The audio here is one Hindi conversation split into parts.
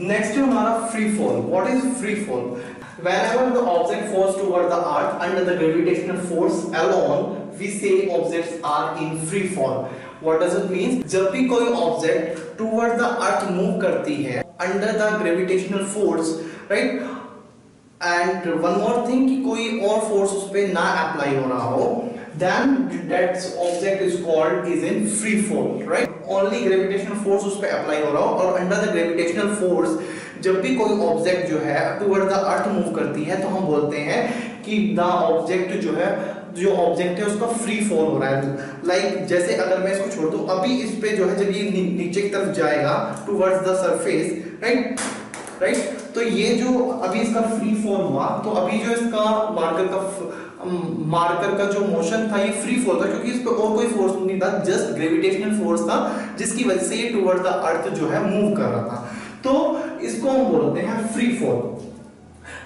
नेक्स्ट है हमारा free fall. What is free fall? Whenever the object falls toward the earth under the gravitational force alone, we say objects are in free fall. What does it mean? जब भी कोई object toward the earth move करती है under the gravitational force, right, and one more thing कि कोई और फोर्स उस पे ना अप्लाई हो रहा हो, then that object is called is in free fall, right? Only gravitational force उस पे अप्लाई हो रहा हो और अंडर द ग्रेविटेशनल फोर्स जब भी कोई ऑब्जेक्ट जो है टूवर्ड द अर्थ मूव करती है तो हम बोलते हैं कि द ऑब्जेक्ट जो है, जो ऑब्जेक्ट है उसका फ्री फॉल हो रहा है। लाइक जैसे अगर मैं इसको छोड़ दूं, अभी इस पे जो है जब ये नीचे की तरफ जाएगा towards the surface, right right, तो ये जो अभी इसका फ्री फॉल हुआ, तो अभी जो इसका मार्कर का जो मोशन था ये फ्री फॉल था, क्योंकि इस पे और कोई फोर्स नहीं था, जस्ट ग्रेविटेशनल फोर्स था जिसकी वजह से ये टुवर्ड द अर्थ जो है मूव कर रहा था। तो इसको हम बोलते हैं फ्री फॉल,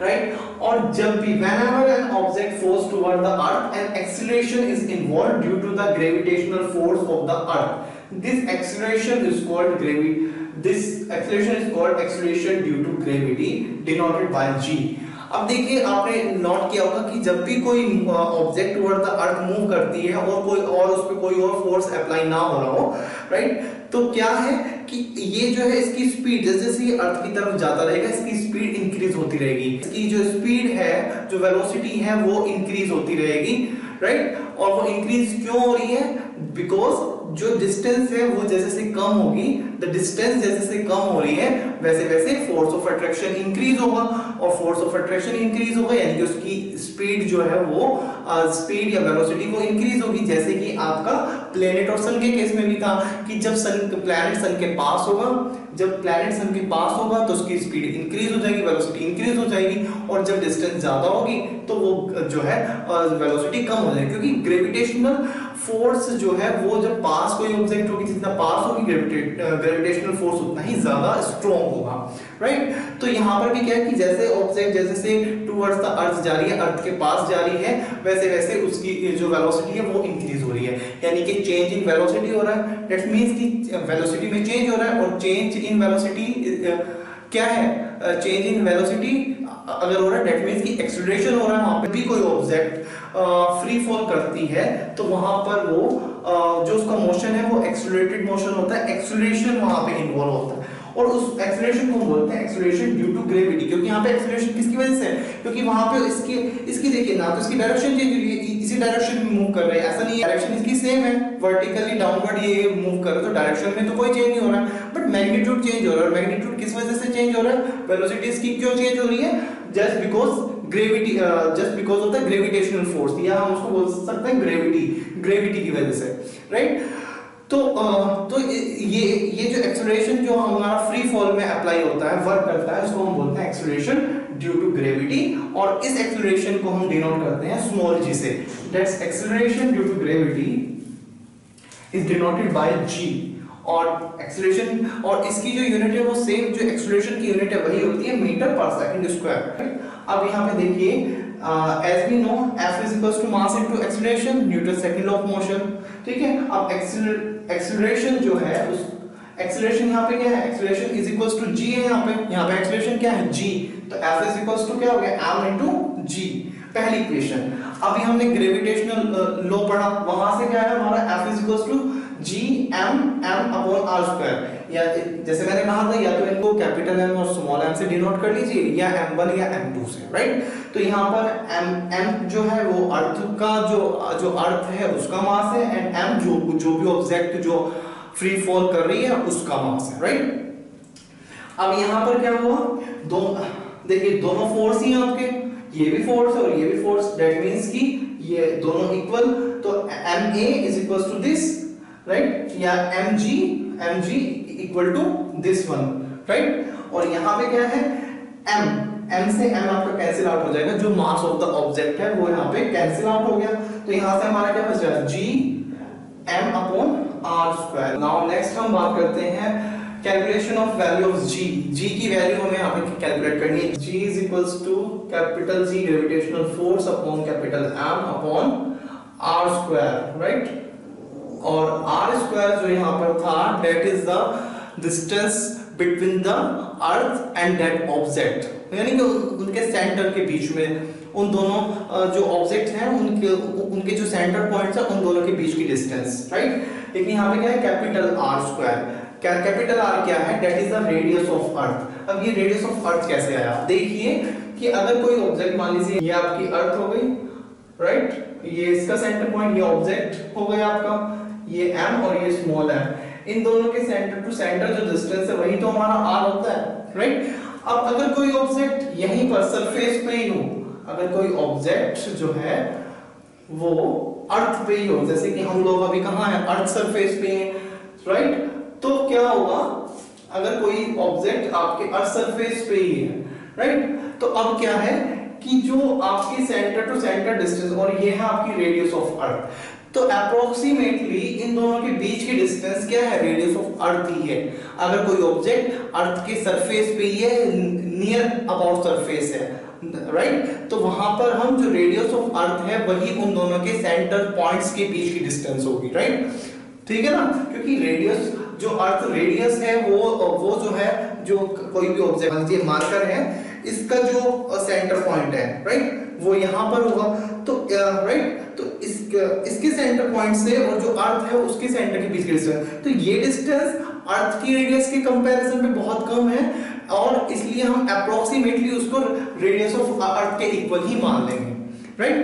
राइट। और जब भी whenever an object falls toward the earth, an acceleration is involved due to the gravitational force of the earth. This acceleration is called acceleration due to gravity, denoted by g. अब देखिए, आपने नोट किया होगा कि जब भी कोई object toward the earth move करती है और कोई और उस पर कोई और फोर्स अप्लाई ना हो रहा हो, राइट, तो क्या है कि ये जो है इसकी स्पीड जैसे जैसे ये अर्थ की तरफ जाता रहेगा इसकी स्पीड इंक्रीज होती रहेगी, इसकी जो स्पीड है, जो वेलोसिटी है वो इंक्रीज होती रहेगी, राइट। और वो इंक्रीज क्यों हो रही है? बिकॉज जो डिस्टेंस है वो जैसे से कम होगी, द डिस्टेंस जैसे से कम हो रही है वैसे वैसे फोर्स ऑफ अट्रैक्शन इंक्रीज होगा, और फोर्स ऑफ अट्रैक्शन इंक्रीज होगा यानी कि उसकी स्पीड जो है वो स्पीड या वेलोसिटी वो इंक्रीज होगी। जैसे कि आपका प्लेनेट और सन के केस में भी था कि जब प्लैनेट सन के पास होगा, जब प्लैनेट सन के पास होगा तो उसकी स्पीड इंक्रीज हो जाएगी, वेलोसिटी इंक्रीज हो जाएगी, और जब डिस्टेंस ज्यादा होगी तो वो जो है वेलोसिटी कम हो जाएगी, क्योंकि ग्रेविटेशनल फोर्स जो है वो जब पास कोई ऑब्जेक्ट होगी, जितना पास होगी ग्रेविटेशनल फोर्स उतना ही ज्यादा स्ट्रॉन्ग होगा, राइट। तो यहाँ पर भी क्या है कि जैसे ऑब्जेक्ट जैसे से टुवर्ड्स द अर्थ जा रही है, अर्थ के पास जा रही है, वैसे वैसे उसकी जो वेलोसिटी है वो इंक्रीज हो रही है, यानी कि चेंज इन वेलोसिटी हो रहा है। दैट मींस कि वेलोसिटी में चेंज हो रहा है, और चेंज इन वेलोसिटी क्या है? चेंज इन वेलोसिटी अगर हो रहा है दैट मींस कि एक्सेलरेशन हो रहा है। वहां पे भी कोई ऑब्जेक्ट फ्री फॉल करती है तो वहां पर वो जो उसका मोशन है वो एक्सेलरेटेड मोशन होता है, एक्सेलरेशन वहां पे इन्वॉल्व होता है, और उस एक्सेलरेशन को बोलते हैं एक्सेलरेशन ड्यू टू ग्रेविटी। क्योंकि यहाँ पे एक्सेलरेशन किसकी वजह से है? क्योंकि वहां पे इसकी देखिए ना, तो इसकी डायरेक्शन चेंज हो रही है, इसी डायरेक्शन में मूव कर रहे हैं, ऐसा नहीं है डायरेक्शन इसकी सेम है, वर्टिकली डाउनवर्ड ये मूव कर रहे हैं, तो डायरेक्शन में तो कोई चेंज नहीं हो रहा है, बट मैग्नीट्यूड चेंज हो रहा है। और मैग्नीट्यूड किस वजह से चेंज हो रहा है? वेलोसिटी इसकी क्यों चेंज हो रही है? Just because of the gravitational force, या हम उसको बोल सकते हैं ग्रेविटी की वजह से, राइट। तो ये जो एक्सेलरेशन जो हमारा फ्री फॉल में अप्लाई होता है, वर्क करता है, उसको हम बोलते हैं एक्सेलरेशन ड्यू टू ग्रेविटी, और इस एक्सेलरेशन को हम डिनोट करते हैं स्मॉल g से। That's acceleration due to gravity is denoted by g। और एक्सेलरेशन, और इसकी जो यूनिट है वो सेम जो एक्सेलरेशन की यूनिट है वही होती है मीटर पर सेकंड स्क्वायर। अब यहाँ पे देखिए, as we know F is equals to mass into acceleration, Newton second law of motion, ठीक है। अब एक्सेलरेशन जो है उस एक्सेलरेशन यहाँ पे क्या है? Acceleration is equals to g है, यहाँ पे एक्सेलरेशन क्या है? g, तो F is equals to क्या हो गया? m into g, पहली इक्वेशन। अभी हमने ग्रेविटेशनल लॉ पढ़ा, वहां से क्या है हमारा? F is equals to g m upon r square, या जैसे मैंने कहा था या तो इनको कैपिटल M और स्मॉल m से डिनोट कर लीजिए, या m1 या m2 से, राइट। तो यहाँ पर m जो है वो अर्थ का जो अर्थ है उसका मास है, एंड m जो भी ऑब्जेक्ट जो फ्री फॉल कर रही है उसका मास है, राइट। अब यहाँ पर क्या हुआ? देखिए दोनों फोर्स ही हैं आपके, ये भी फोर्स है और ये भी फोर्स, दैट मींस कि ये दोनों इक्वल, तो ma is equal to this, right, या mg equal to this one, right. और यहाँ पे क्या है? m से m आपका कैंसिल आउट हो जाएगा, जो मास ऑफ द ऑब्जेक्ट है वो यहाँ पे कैंसिल आउट हो गया, तो यहाँ से हमारा क्या बच जाएगा? g m upon r square. Now next हम बात करते हैं calculation of value of g की वैल्यू हमें यहाँ पे कैलकुलेट करनी है। g is equals to capital G gravitational force upon capital M upon r square, right. और r स्क्वायर जो यहाँ पर था that is the distance between the earth and that object, यानी कि उनके सेंटर के बीच में, उन दोनों जो ऑब्जेक्ट हैं उनके जो सेंटर पॉइंट्स हैं उन दोनों के बीच की डिस्टेंस, राइट। लेकिन यहाँ पे क्या है, कैपिटल आर स्क्वायर। क्या कैपिटल आर क्या है, that is the radius of अर्थ। अब ये रेडियस ऑफ अर्थ कैसे आया, देखिए कि अगर कोई ऑब्जेक्ट, मान लीजिए ये आपकी अर्थ हो गई, राइट, ये इसका सेंटर पॉइंट, ये ऑब्जेक्ट हो गया आपका, ये m और ये स्मॉल m, इन दोनों के सेंटर टू सेंटर जो डिस्टेंस है वही तो हमारा r होता है, राइट। अब अगर कोई ऑब्जेक्ट यहीं पर सरफेस पे ही हो, अगर कोई ऑब्जेक्ट जो है वो अर्थ पे ही हो, जैसे कि हम लोग अभी कहाँ हैं, अर्थ सरफेस पे हैं, राइट, तो क्या होगा, अगर कोई ऑब्जेक्ट आपके अर्थ सरफेस पे ही है, राइट, तो अब क्या है कि जो आपकी सेंटर टू सेंटर डिस्टेंस, और ये है आपकी रेडियस ऑफ अर्थ, तो अप्रोक्सीमेटली इन दोनों के बीच की डिस्टेंस क्या है, रेडियस ऑफ अर्थ ही है। अगर कोई ऑब्जेक्ट अर्थ के सरफेस पे ही है, नियर अबाउट सरफेस है, राइट, तो वहां पर हम जो रेडियस ऑफ अर्थ है वही उन दोनों के सेंटर पॉइंट्स के बीच की डिस्टेंस होगी, राइट, ठीक है ना, क्योंकि रेडियस जो अर्थ रेडियस है वो जो है, जो कोई भी ऑब्जेक्ट, ये मार्कर है, इसका जो सेंटर पॉइंट है, राइट, वो यहाँ पर होगा, तो राइट, तो इसके सेंटर पॉइंट से और जो अर्थ है उसके सेंटर के बीच की डिस्टेंस, तो ये डिस्टेंस अर्थ की रेडियस के कंपैरिजन में बहुत कम है, और इसलिए हम अप्रोक्सीमेटली उसको रेडियस ऑफ अर्थ के इक्वल ही मान लेंगे, राइट,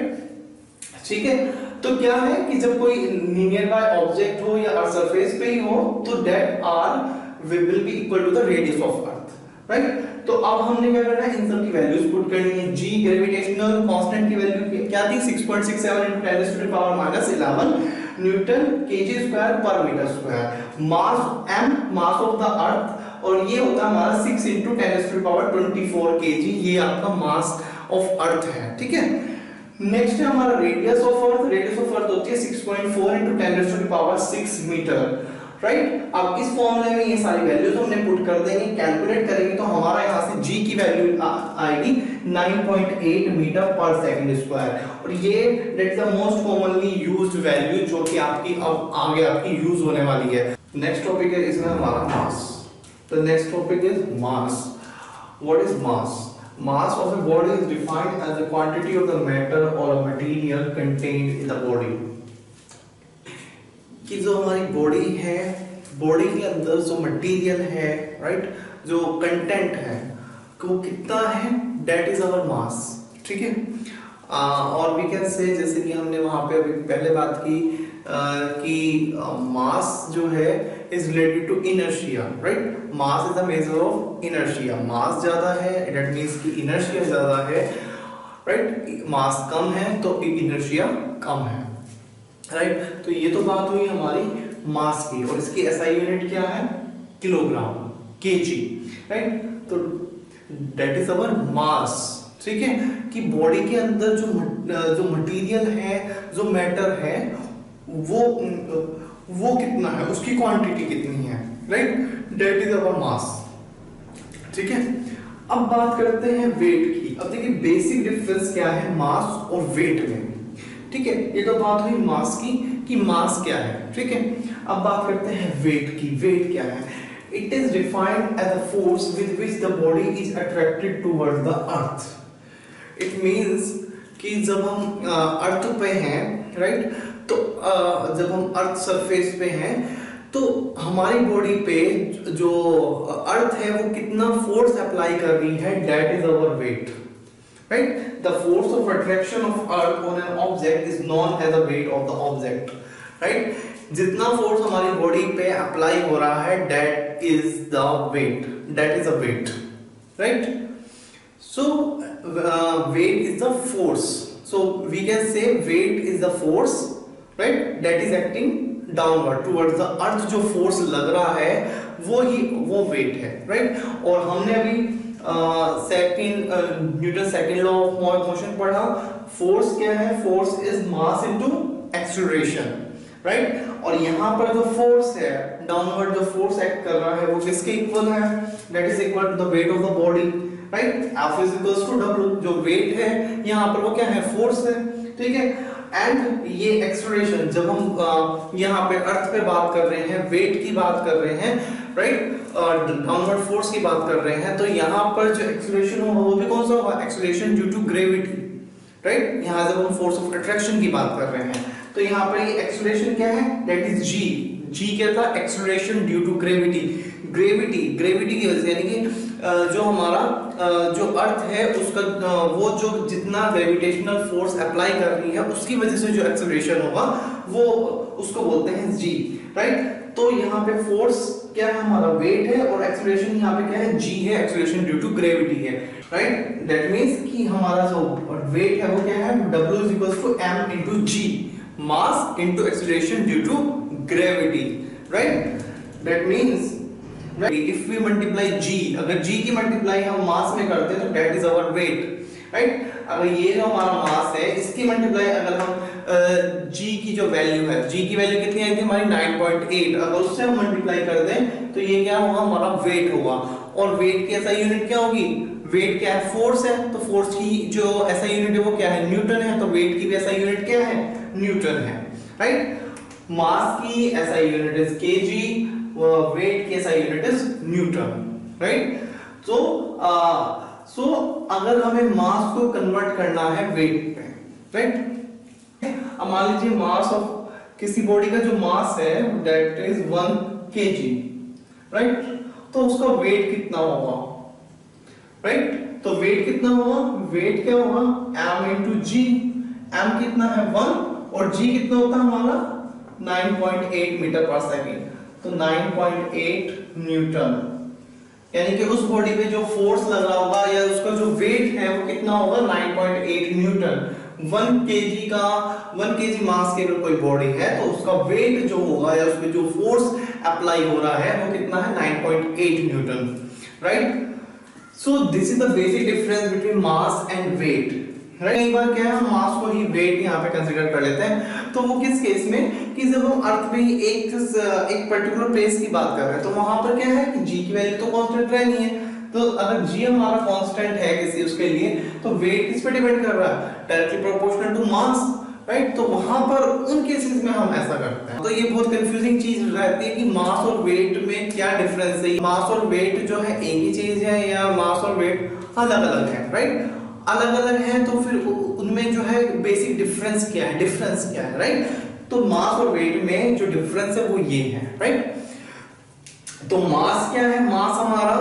ठीक है। तो क्या है कि जब कोई नियर बाय ऑब्जेक्ट हो या अर्थ सरफेस पे ही हो, तो that R will be equal to the radius of earth, right. तो अब हमने क्या करना है, इन सब की वैल्यूज पुट करनी है। g ग्रेविटेशनल कांस्टेंट की वैल्यू क्या थी, 6.67 into 10 to the power minus 11 newton kg square पर metre square. Mass m, mass of the earth, और ये होता है हमारा 6 into 10 to the power 24 kg, ये आपका मास ऑफ अर्थ है, ठीक है। नेक्स्ट है हमारा radius of earth. Radius of earth होती है 6.4 into 10 to the power 6 metre, right. अब इस फॉर्मूले में ये सारी वैल्यूज हमने पुट कर देंगे, कैलकुलेट करेंगे, तो हमारा यहाँ से g की वैल्यू आएगी 9.8 मीटर पर सेकंड स्क्वायर, और ये that is the most commonly used value जो कि आपकी अब आगे आपकी यूज होने वाली है। नेक्स्ट टॉपिक है इसमें हमारा मास। तो next topic is mass. What is mass? Mass of a body is defined as the quantity of the matter or a material contained in the body. कि जो हमारी बॉडी है, बॉडी के अंदर जो मटेरियल है, राइट, जो कंटेंट है, वो कितना है, दैट इज आवर मास, ठीक है। और वी कैन से, जैसे कि हमने वहां पे अभी पहले बात की कि मास जो है is related to inertia, right. Mass is the measure of inertia. Mass ज्यादा है दैट मींस कि इनर्शिया ज्यादा है, राइट। मास कम है तो इनर्शिया कम है, राइट। तो ये तो बात हुई हमारी मास की, और इसकी एसआई यूनिट क्या है, किलोग्राम, केजी, राइट। तो दैट इज अवर मास, ठीक है। कि बॉडी के अंदर जो मटेरियल है, जो मैटर है, वो कितना है, उसकी क्वांटिटी कितनी है, राइट, दैट इज अवर मास, ठीक है। अब बात करते हैं वेट की। अब देखिए बेसिक डिफरेंस क्या है मास और वेट में, ठीक है। ये तो बात हुई मास की कि मास क्या है, ठीक है। अब बात करते हैं वेट की। वेट क्या है? It is defined as a force with which the body is attracted towards the earth. It means कि जब हम अर्थ पे हैं, राइट, तो जब हम अर्थ सरफेस पे हैं तो हमारी बॉडी पे जो अर्थ है वो कितना फोर्स अप्लाई कर रही है, that is our weight, right. The force of attraction of earth on an object is known as the weight of the object, right. जितना फोर्स हमारी बॉडी पे अप्लाई हो रहा है that is the weight, that is a weight, right. So weight is the force, so we can say weight is the force, right, that is acting downward towards the earth। जो force लग रहा है वो weight है, right। और हमने अभी Newton second law of motion पढ़ा। फोर्स क्या है? Force is mass into acceleration, right. और यहाँ पर जो फोर्स है डाउनवर्ड, जो फोर्स एक्ट कर रहा है वो किसके इक्वल है? That is equal to the weight of the body, right. F is equals to W। जो वेट है यहाँ पर वो क्या है? फोर्स है, ठीक है। एंड ये एक्सेलरेशन, जब हम यहाँ पे अर्थ पे बात कर रहे हैं, वेट की बात कर रहे हैं, राइट, डाउनवर्ड फोर्स की बात कर रहे हैं, तो यहाँ पर जो एक्सीलरेशन होगा वो भी कौन सा होगा, acceleration due to gravity, right. यहाँ जब हम फोर्स ऑफ अट्रैक्शन की बात कर रहे हैं तो यहाँ पर ये एक्सीलरेशन क्या है, दैट इज जी। जी क्या था, acceleration due to gravity. Gravity की वजह से, यानी कि जो हमारा जो अर्थ है उसका वो जो जितना ग्रेविटेशनल फोर्स अप्लाई कर रही है उसकी वजह से जो एक्सीलरेशन होगा वो उसको बोलते हैं जी, राइट। तो यहाँ पे फोर्स क्या है, हमारा वेट है, और एक्सीलरेशन यहाँ पे क्या है, जी है, एक्सीलरेशन ड्यू टू ग्रेविटी है, राइट। दैट मींस कि हमारा जो वेट है वो क्या है, W = m into g, mass into acceleration due to gravity, right. That means if we multiply g, अगर g की मल्टीप्लाई हम मास में करते हैं तो that is our weight, right. अगर ये जो हमारा मास है इसकी मल्टीप्लाई अगर हम g की जो वैल्यू है, g की वैल्यू कितनी आई थी हमारी 9.8, अगर उससे हम मल्टीप्लाई कर दें तो ये क्या होगा, हमारा वेट होगा। और वेट की ऐसा यूनिट क्या होगी, वेट क्या है, फोर्स है, तो फोर्स की जो ऐसा यूनिट है वो क्या है, न्यूटन है, तो वेट की भी ऐसा यूनिट क्या है, न्यूटन है, राइट। मास की ऐसा यूनिट इज केजी, वेट की ऐसा यूनिट इज न्यूटन, राइट। सो अगर हमें मास को कन्वर्ट करना है वेट पे, राइट। अब मान लीजिए मास ऑफ किसी बॉडी का जो मास है दैट इज 1 kg, राइट। तो उसका वेट कितना होगा, राइट। तो वेट कितना होगा, वेट क्या होगा, m into g, m कितना है 1 और g कितना होता है हमारा 9.8 मीटर पर सेकेंड, तो 9.8 न्यूटन, यानी कि उस बॉडी पे जो फोर्स लगा होगा या उसका जो वेट है वो कितना होगा, 9.8 न्यूटन। 1 kg मास की अगर कोई बॉडी है तो उसका वेट जो होगा या उस पे जो फोर्स अप्लाई हो रहा है वो कितना है, 9.8 newton, right. So this is the basic difference between mass and weight, right. एक बार क्या है, हम मास को ही वेट यहाँ पे कंसीडर कर लेते हैं, तो वो किस केस में, कि जब हम अर्थ पे एक पर्टिकुलर प्लेस की बात कर रहे हैं तो वहां पर क्या है कि जी की वैल्यू तो कांस्टेंट रहनी है, तो अगर जी हमारा कांस्टेंट है किसी उसके लिए तो वेट किस पे डिपेंड कर रहा है, directly proportional to mass, right. तो वहां पर उन केसेस में हम ऐसा करते हैं। तो ये बहुत कंफ्यूजिंग चीज रहती है कि मास और वेट में क्या डिफरेंस है, मास और वेट जो है एक ही चीज है या मास और वेट अलग अलग है, राइट। अलग अलग है तो फिर उनमें जो है बेसिक डिफरेंस क्या है, राइट। तो मास और वेट में जो डिफरेंस है वो ये है, राइट। तो मास क्या है, मास हमारा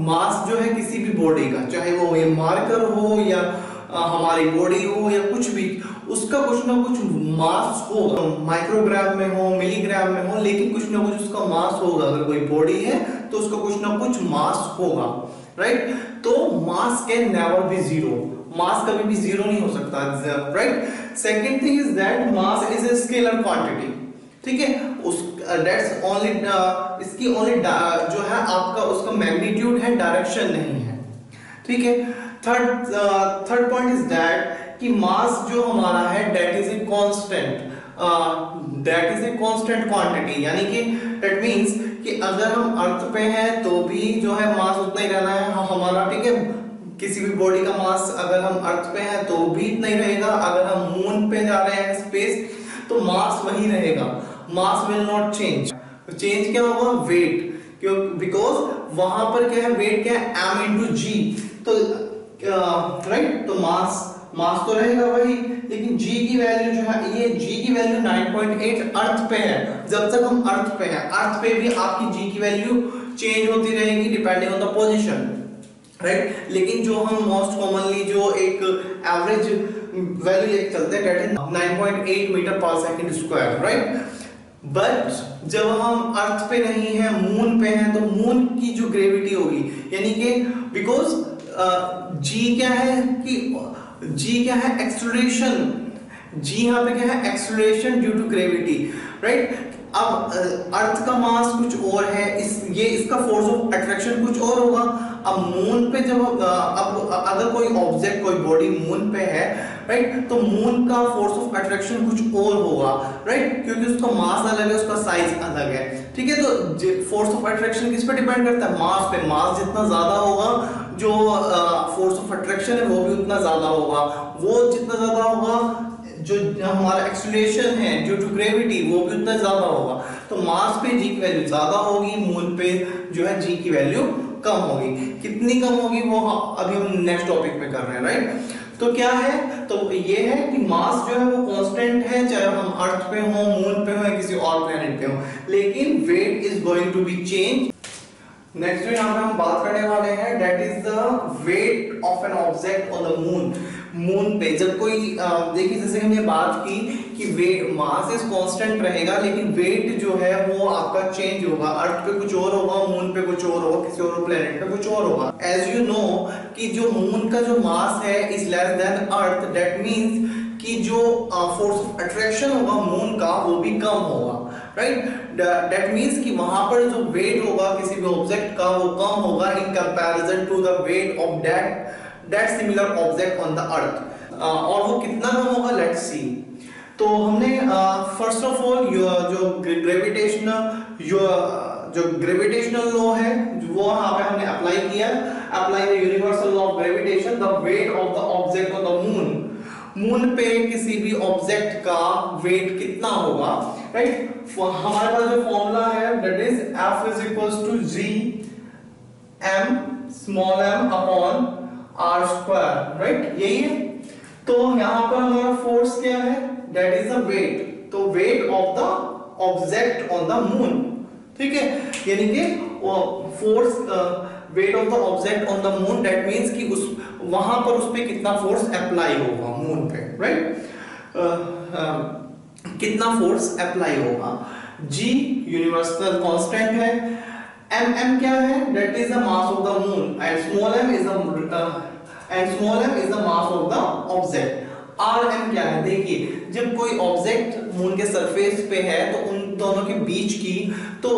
मास जो है किसी भी बॉडी का, चाहे वो ये मार्कर हो या हमारी बॉडी हो या कुछ भी, उसका कुछ ना कुछ मास होगा, माइक्रोग्राम में हो, मिलीग्राम में हो, लेकिन कुछ ना कुछ उसका मास होगा। अगर कोई बॉडी है तो उसका कुछ ना कुछ मास होगा, राइट। तो mass can never be zero, mass कभी भी जीरो नहीं हो सकता, right. Second thing is that mass is a scalar quantity, ठीक है। उस दैट्स ओनली इसकी ओनली जो है आपका उसका मैग्नीट्यूड है, डायरेक्शन नहीं है, ठीक है। थर्ड पॉइंट इज दैट कि मास जो हमारा है that is a constant quantity, यानी कि दैट मींस कि अगर हम अर्थ पे हैं तो भी जो है मास उतना ही रहना है हमारा, ठीक है। किसी भी बॉडी का मास अगर हम अर्थ पे हैं तो भी इतना ही रहेगा, अगर हम मून पे जा रहे हैं स्पेस तो मास वही रहेगा, mass will not change. Change क्या होगा, वेट, क्यों, बिकॉज वहां पर क्या है, वेट क्या है, m into g, तो राइट। तो मास तो रहेगा वही, लेकिन g की वैल्यू जो है, ये g की वैल्यू 9.8 अर्थ पे है। जब तक हम अर्थ पे हैं, अर्थ पे भी आपकी g की वैल्यू चेंज होती रहेगी depending on the position, right. लेकिन जो हम मोस्ट कॉमनली जो एक एवरेज वैल्यू लेके चलते हैं दैट इज 9.8 मीटर पर सेकंड स्क्वायर, राइट। बट जब हम अर्थ पे नहीं है, मून पे हैं, तो मून की जो ग्रेविटी होगी, यानी कि बिकॉज जी क्या है कि जी क्या है, एक्सेलरेशन, जी यहाँ पे क्या है, acceleration due to gravity, right. अब अर्थ का मास कुछ और है, इसका फोर्स ऑफ अट्रैक्शन कुछ और होगा। अब मून पे जब अब अगर कोई ऑब्जेक्ट, कोई बॉडी मून पे है, राइट, तो मून का फोर्स ऑफ अट्रैक्शन कुछ और होगा, राइट, क्योंकि उसका मास अलग है, उसका साइज अलग है, ठीक है। तो फोर्स ऑफ अट्रैक्शन किस पे डिपेंड करता है, मास पे। मास जितना ज्यादा होगा, जो फोर्स ऑफ अट्रैक्शन है वो भी उतना ज्यादा होगा, वो जितना ज्यादा होगा जो हमारा एक्सीलरेशन है ड्यू टू ग्रेविटी वो भी उतना ज्यादा होगा। तो मास पे जी की वैल्यू ज्यादा होगी, मून पे जो है जी की वैल्यू कम होगी। कितनी कम होगी वो अभी हम नेक्स्ट टॉपिक में कर रहे हैं, राइट। तो क्या है, तो ये है कि मास जो है वो कांस्टेंट है, चाहे हम अर्थ पे हो, मून पे हो या किसी और प्लेनेट पे हो, लेकिन weight is going to be change. Next जो यहाँ पे हम बात करने वाले हैं that is the weight of an object on the moon. Moon पे जब कोई देखिए जैसे हमने बात की कि वेट मास इज कांस्टेंट रहेगा, लेकिन वेट जो है वो आपका चेंज होगा। अर्थ पे कुछ और होगा, मून पे कुछ और होगा, किसी और प्लेनेट पे कुछ और होगा। एज यू नो कि जो मून का जो मास है is less than earth, that means कि जो फोर्स ऑफ अट्रैक्शन होगा मून का वो भी कम होगा, राइट। दैट मींस कि वहां पर जो वेट होगा किसी भी ऑब्जेक्ट का वो कम होगा in comparison to the weight of that similar object on the earth. और वो कितना कम होगा, लेट्स सी। तो हमने फर्स्ट ऑफ ऑल जो ग्रेविटेशनल लॉ है वो यहाँ पे हमने अप्लाई किया। Apply the universal law of gravitation, the weight of the object on the moon. Moon पे किसी भी ऑब्जेक्ट का वेट कितना होगा, राइट। हमारे पास जो फॉर्मूला है that is F is equals to G m small m upon r square, right, यही है। तो यहाँ पर हमारा फोर्स क्या है, दैट इज द वेट। तो weight of the object on the moon, ठीक है, यानी कि force weight of the object on the moon, that means कि उस वहां पर उस पे कितना फोर्स अप्लाई होगा मून पे, राइट। कितना फोर्स अप्लाई होगा। G यूनिवर्सल कांस्टेंट है, m क्या है, that is the mass of the moon, and small m is the mass of the object. Rm क्या है, देखिए जब कोई ऑब्जेक्ट मून के सरफेस पे है तो उन दोनों के बीच की, तो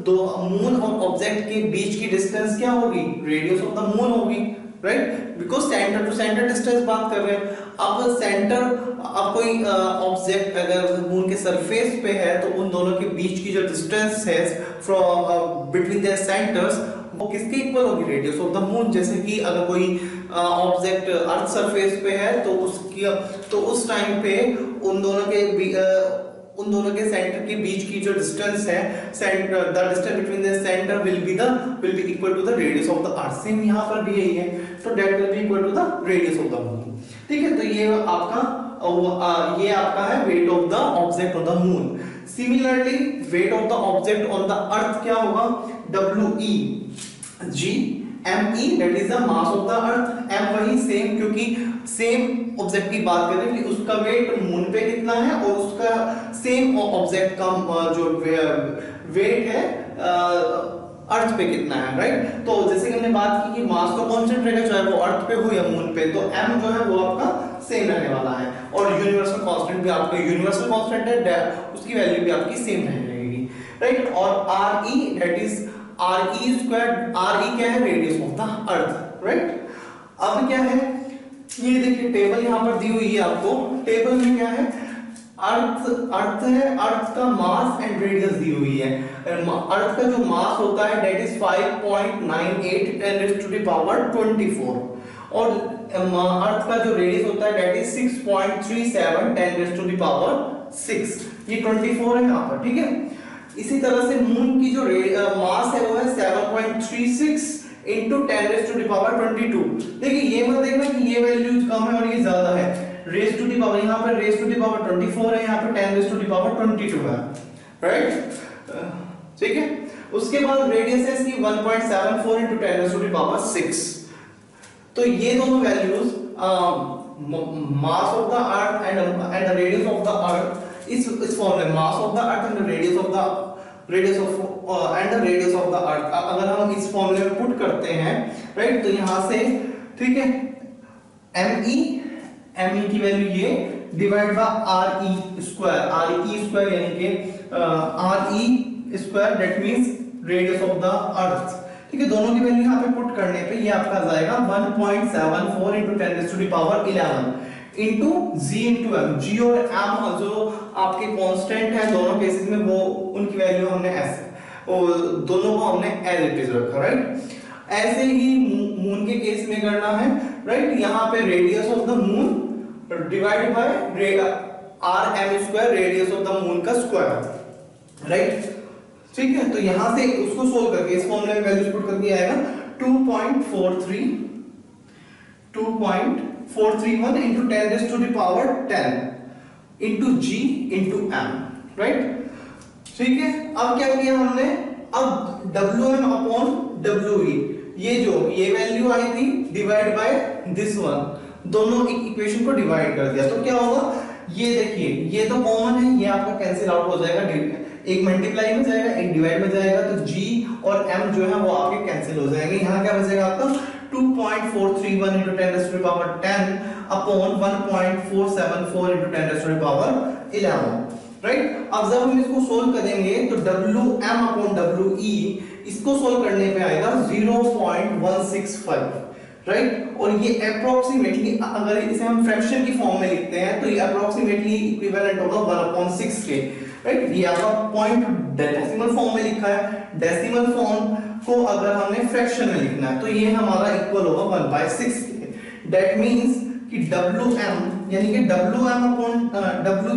दो मून और ऑब्जेक्ट के बीच की डिस्टेंस क्या होगी, रेडियस ऑफ द मून होगी, right, because centre to centre distance बात कर रहे हैं। अब सेंटर, अब कोई ऑब्जेक्ट अगर मून के सरफेस पे है तो उन दोनों के बीच की जो डिस्टेंस है फ्रॉम बिटवीन देयर सेंटर्स वो किसके इक्वल होगी, रेडियस ऑफ द मून। जैसे कि अगर कोई ऑब्जेक्ट अर्थ सरफेस पे है तो उसकी, तो उस टाइम पे उन दोनों के सेंटर के बीच की जो डिस्टेंस है, the distance between the centre will be equal to the radius of the earth. Same यहां पर भी यही है, तो that will be equal to the radius of the moon, ठीक है। तो ये आपका है weight of the object on the moon. Similarly weight of the object on the earth क्या होगा, WE G ME, that is the mass of the earth. M वही सेम, क्योंकि सेम ऑब्जेक्ट की बात करें कि उसका वेट मून पे कितना है और उसका सेम ऑब्जेक्ट का जो वेट है अर्थ पे कितना है, राइट। तो जैसे कि हमने बात की कि मास तो कांस्टेंट रहेगा चाहे वो अर्थ पे हो या मून पे, तो m जो है वो आपका सेम रहने वाला है। और यूनिवर्सल कांस्टेंट भी आपका यूनिवर्सल कांस्टेंट है, उसकी वैल्यू भी आपकी सेम रहेगी, राइट। और Re that is Re square, Re क्या है, radius of the earth, right. अब क्या है, ये देखिए टेबल यहाँ पर दी हुई है आपको। टेबल में क्या है, अर्थ है, अर्थ का मास एंड रेडियस दी हुई है। अर्थ का जो मास होता है that is 5.98 10 to the power 24, और अर्थ का जो रेडियस होता है that is 6.37 10 to the power 6। ये 24 है यहाँ पर, ठीक है। इसी तरह से मून की जो मास है वो है 7.36 into 10 raised to the power 22। देखिए ये मत देखना कि ये वैल्यू कम है और ये ज्यादा है। रेज टू द पावर, यहाँ पर रेज टू द पावर 24 है, यहाँ पर 10 रेज टू द पावर 22 है, राइट, ठीक है। उसके बाद रेडियस है इसकी 1.74 into 10 raise to the power 6। तो ये दोनों values mass of the earth and the radius of the earth, इस फॉर्मूले mass of the earth and the radius of the earth, अगर हम इस फॉर्मूले में पुट करते हैं, राइट, तो यहां से, ठीक है, me की वैल्यू ये डिवाइड बाय Re स्क्वायर यानी कि Re square that means radius of the अर्थ, ठीक है। दोनों की वैल्यू यहां पे पुट करने पे ये आपका आ जाएगा 1.74 into 10 raised to the power 11 into G into M। G और M जो आपके कांस्टेंट है दोनों केसेस में, वो उनकी वैल्यू हमने ऐसे दोनों को हमने एज इट इज रखा, राइट। ऐसे ही मून के केस में करना है, राइट। यहाँ पे radius of the moon divide by R M square radius of the moon का स्क्वायर, राइट। ठीक है, तो यहां से उसको सोल्व करके इस फॉर्मूले में वैल्यूज पुट करके आएगा 2.431 into 10 raised to the power 10 into g into m, right. ठीक है, अब क्या किया हमने, अब Wm अपॉन We, ये वैल्यू आई थी डिवाइड बाय दिस वन, दोनों इक्वेशन को डिवाइड कर दिया तो क्या होगा, ये देखिए ये तो कॉमन है, ये आपका कैंसिल आउट हो जाएगा, एक मल्टीप्लाई में जाएगा एक डिवाइड में जाएगा, तो g और m जो है वो आपके कैंसिल हो जाएंगे। यहाँ क्या बचेगा आपका 2.431 into 10 raised to the power 10 upon 1.474 into 10 raised to the power 11, right. अब जब हम इसको सोल्व करेंगे तो Wm अपॉन We इसको सोल्व करने पे आएगा 0.165, राइट। और ये अप्रोक्सीमेटली अगर इसे हम फ्रैक्शन की फॉर्म में लिखते हैं तो ये अप्रोक्सीमेटली इक्विवेलेंट होगा 1/6 के, राइट। ये आपका पॉइंट डेसिमल फॉर्म में लिखा है, डेसिमल फॉर्म को अगर हमने फ्रैक्शन में लिखना है तो ये हमारा इक्वल होगा 1/6 के। दैट मींस कि Wm यानी कि Wm अपॉन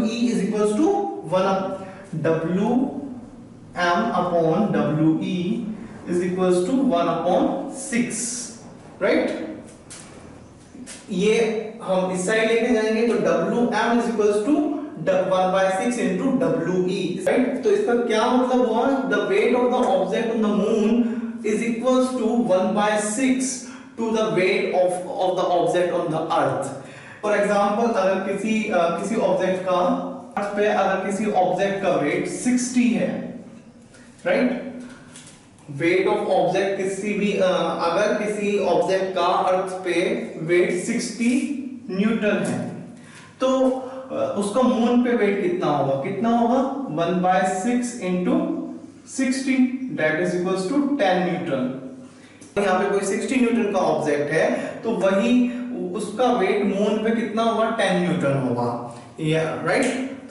We इज इक्वल्स टू 1 अपॉन We is equals to 1/6, right. ये हम इस साइड लेके जाएंगे तो Wm is equals to 1/6 into We, right. तो इसका क्या मतलब हुआ, the weight of the object on the moon is equals to 1/6 to the weight of the object on the earth. For example अगर किसी ऑब्जेक्ट का अर्थ पे अगर किसी ऑब्जेक्ट का वेट 60 है, राइट, वेट ऑफ ऑब्जेक्ट किसी भी अगर किसी ऑब्जेक्ट का अर्थ पे वेट 60 न्यूटन है तो उसका मून पे वेट कितना होगा 1/6 into 60 that is equals to 10 newton. यहाँ पे कोई 60 न्यूटन का ऑब्जेक्ट है तो वही उसका वेट मून पे कितना होगा 10 न्यूटन होगा, राइट।